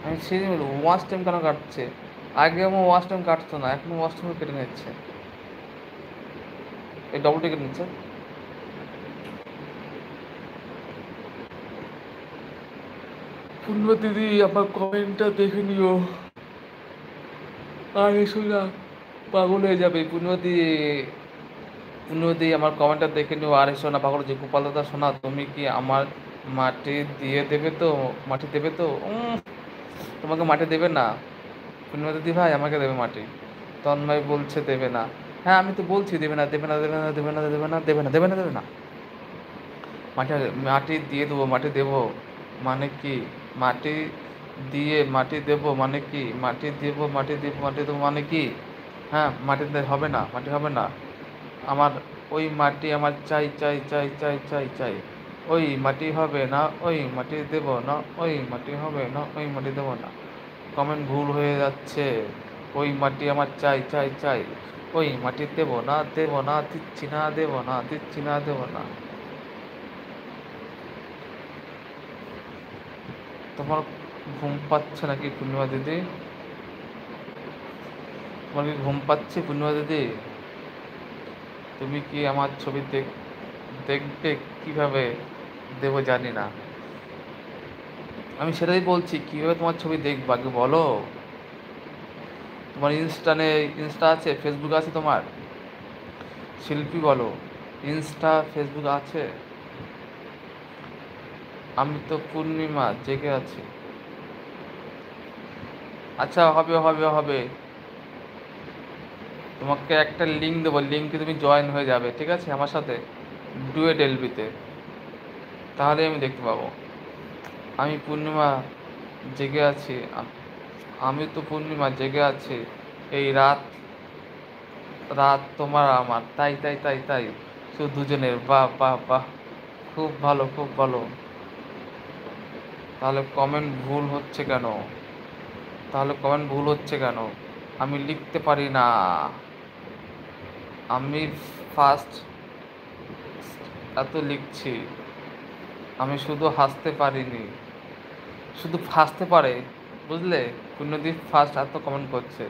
আমি সেই বলবো ওয়াচ টাইম কেন কাটছে? আগে আমার ওয়াচ টাইম কাটতো না, এখন ওয়াচ টাইম কেটে নিচ্ছে। এই ডবল টিকেট নিচ্ছে। পূর্ণ দিদি আমার কমেন্টটা দেখে নিও। আর এসো না, পাগল হয়ে যাবে। পূর্ণদি আমার কমেন্টটা দেখে নিও। আর এসো না, পাগল যে গোপাল দাদা শোনা, তুমি কি আমার মাটি দিয়ে দেবে তো? মাটি দেবে তো? তোমাকে মাটি দেবে না? পূর্ণদিদি ভাই আমাকে দেবে মাটি। তন্ময় বলছে দেবে না। হ্যাঁ আমি তো বলছি দেবে না, দেবে না, দেবে না, দেবে না, দেবে না, দেবে না, দেবে না, দেবে না। মাটি মাটি দিয়ে দেবো, মাটি দেবো মানে কি? মাটি দিয়ে মাটি দেবো মানে কি? মাটি দেবো, মাটি দেবো, মাটি দেবো মানে কি? হ্যাঁ মাটি হবে না, মাটি হবে না আমার। ওই মাটি আমার চাই, চাই, চাই, চাই, চাই, চাই। ওই মাটি হবে না, ওই মাটি দেব না, ওই মাটি হবে না, ওই মাটি দেব না। কমেন্ট ভুল হয়ে যাচ্ছে। ওই মাটি আমার চাই, চাই, চাই। ওই মাটি দেব না, দেব না, দিচ্ছি না, দেব না, দিচ্ছি না, দেব না। তোমার ঘুম পাচ্ছে নাকি পূর্ণিমা দিদি? তোমার কি ঘুম পাচ্ছে পূর্ণিমা দিদি? তুমি কি আমার ছবি দেখবে? কিভাবে দেবো জানি না। আমি সেটাই বলছি, কিভাবে তোমার ছবি দেখবো আগে বলো। তোমার ইনস্টা আছে, ফেসবুক আছে তোমার? শিল্পী বলো, ইনস্টা ফেসবুক আছে? আমি তো পূর্ণিমা জেগে আছি। আচ্ছা হবে, হবে, হবে। তোমাকে একটা লিঙ্ক দেবো, লিঙ্কে তুমি জয়েন হয়ে যাবে, ঠিক আছে আমার সাথে ডুয়েট এলবিতে। তাহলে আমি দেখতে পাবো। আমি পূর্ণিমা জেগে আছি। আমি তো পূর্ণিমা জেগে আছি। এই রাত, রাত তোমার আমার, তাই, তাই, তাই, তাই। শুধু দুজনের, বাহ, বাহ, বাহ। খুব ভালো, খুব ভালো। তাহলে কমেন্ট ভুল হচ্ছে কেন? তাহলে কমেন্ট ভুল হচ্ছে কেন? আমি লিখতে পারি না। আমি ফার্স্ট এত লিখছি। আমি শুধু হাসতে পারিনি। শুধু হাসতে পারে, বুঝলে? পূর্ণদীপ ফার্স্ট এত কমেন্ট করছে।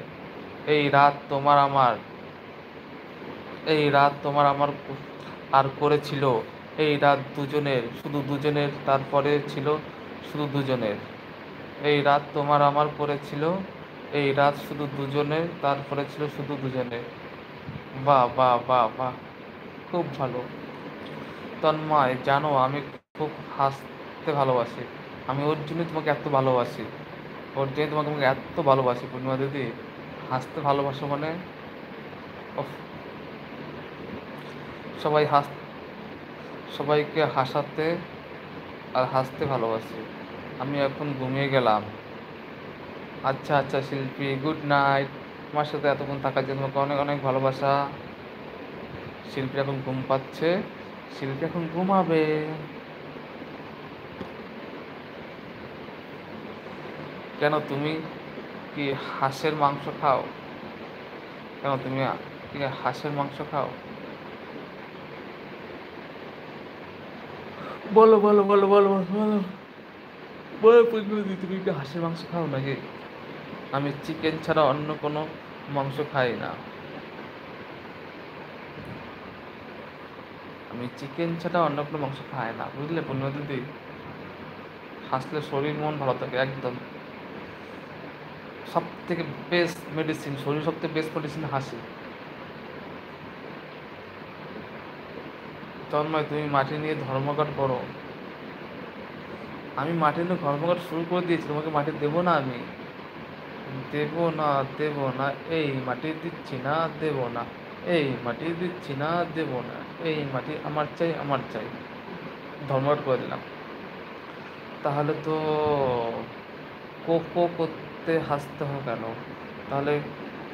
এই রাত তোমার আমার, এই রাত তোমার আমার আর করেছিল। এই রাত দুজনের, শুধু দুজনের, তারপরে ছিল শুধু দুজনের। এই রাত তোমার আমার করেছিল। এই রাত শুধু দুজনের, তারপরে ছিল শুধু দুজনের। বাহ, বাহ, বাহ, বাহ। খুব ভালো। তন্ময় জানো আমি খুব হাসতে ভালোবাসি। আমি ওর জন্যই তোমাকে এত ভালোবাসি। ওর জন্যই তোমাকে এত ভালোবাসি পূর্ণিমা দিদি। হাসতে ভালোবাসো মানে? ওফ, সবাই হাস সবাইকে হাসাতে আর হাসতে ভালোবাসি। আমি এখন ঘুমিয়ে গেলাম। আচ্ছা আচ্ছা শিল্পী, গুড নাইট। আমার সাথে এতক্ষণ থাকার জন্য তোমাকে অনেক অনেক ভালোবাসা। শিল্পী এখন ঘুম পাচ্ছে। শিল্পী এখন ঘুমাবে। কেন তুমি কি হাঁসের মাংস খাও? কেন তুমি কি হাঁসের মাংস খাও? বলো, বলো, বলো, বলো, বলো, বলো। বলো পূর্ণিমাদি, তুমি কি হাঁসের মাংস খাও নাকি? আমি চিকেন ছাড়া অন্য কোনো মাংস খাই না। আমি চিকেন ছাড়া অন্য কোনো মাংস খাই না, বুঝলে পূর্ণিমা দিদি? হাসলে শরীর মন ভালো থাকে একদম। সব থেকে বেস্ট মেডিসিন, শরীর সব থেকে বেস্ট মেডিসিন হাসি। তন্ময় তুমি মাটি নিয়ে ধর্মঘট করো। আমি মাটি নিয়ে ধর্মঘট শুরু করে দিয়েছি, তোমাকে মাটি দেবো না আমি? দেব না, দেব না। এই মাটি দিচ্ছি না, দেব না। এই মাটি দিচ্ছি না, দেব না। এই মাটি আমার চাই, আমার চাই। ধর্মঘট করে দিলাম। তাহলে তো কোকো করতে হাসতে হয় কেন? তাহলে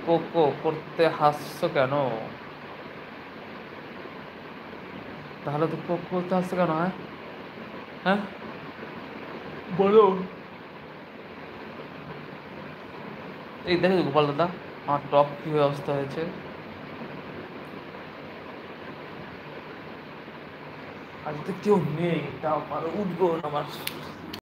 কোকো করতে হাসছো কেন? তাহলে তো কোকো করতে হাসছো কেন? হ্যাঁ, হ্যাঁ, বলো। এই দেখো গোপাল দাদা, আমার টপ কি অবস্থা হয়েছে। আজ তো কেউ নেই, তাও উঠবো না আমার।